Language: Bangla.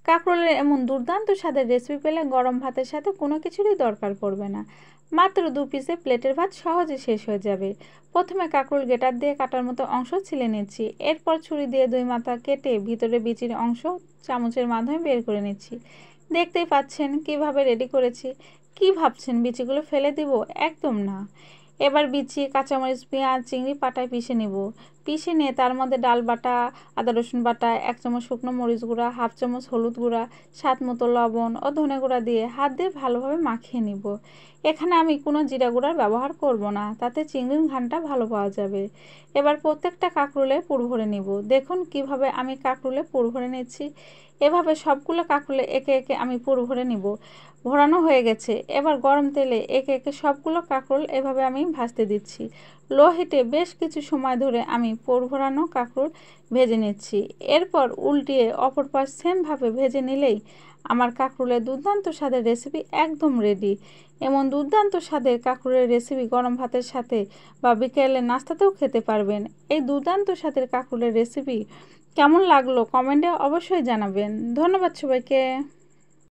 কাঁকরোলের এমন দুর্দান্ত স্বাদের রেসিপি পেলে গরম ভাতের সাথে কোনো কিছুরই দরকার পড়বে না। মাত্র 2 পিসে প্লেটের ভাত সহজে শেষ হয়ে যাবে। প্রথমে কাঁকরোল গ্রেটার দিয়ে কাটার মতো অংশ ছিলে নিচ্ছি। এরপর ছুরি দিয়ে 2 মাথা কেটে ভিতরে বিচির অংশ চামচের মাধ্যমে বের করে নিচ্ছি। দেখতেই পাচ্ছেন কিভাবে রেডি করেছি। কি ভাবছেন বিচিগুলো ফেলে দিব? একদম না। এবার বিচি, কাঁচামরিচ, পেঁয়াজ, চিংড়ি পাটায় পিষে নিব। পিষে নিয়ে তার মধ্যে ডাল বাটা, আদা রসুন বাটা, 1 চামচ শুকনো মরিচ গুঁড়া, 1/2 চামচ হলুদ গুঁড়া, স্বাদ মতো লবণ ও ধনে গুঁড়া দিয়ে হাত দিয়ে ভালোভাবে মাখিয়ে নিব। এখানে আমি কোনো জিরা গুঁড়ার ব্যবহার করব না, তাতে চিংড়ির ঘ্রাণটা ভালো পাওয়া যাবে। এবার প্রত্যেকটা কাঁকরোলে পুর ভরে নিব। দেখুন কিভাবে আমি কাঁকরোলে পুর ভরে নিচ্ছি। এভাবে সবগুলো কাঁকরোলে একে একে আমি পুর ভরে নিব। ভরানো হয়ে গেছে। এবার গরম তেলে একে একে সবগুলো কাঁকরোল এভাবে আমি ভাজতে দিচ্ছি। লো হিটে বেশ কিছু সময় ধরে আমি পুর ভরানো কাঁকরোল ভেজে নিচ্ছি। এরপর উল্টিয়ে অপর পাশ সেমভাবে ভেজে নিলেই আমার কাঁকরোলের দুর্দান্ত স্বাদের রেসিপি একদম রেডি। এমন দুর্দান্ত স্বাদের কাঁকরোলের রেসিপি গরম ভাতের সাথে বা বিকেলের নাস্তাতেও খেতে পারবেন। এই দুর্দান্ত স্বাদের কাঁকরোলের রেসিপি কেমন লাগলো কমেন্টে অবশ্যই জানাবেন। ধন্যবাদ সবাইকে।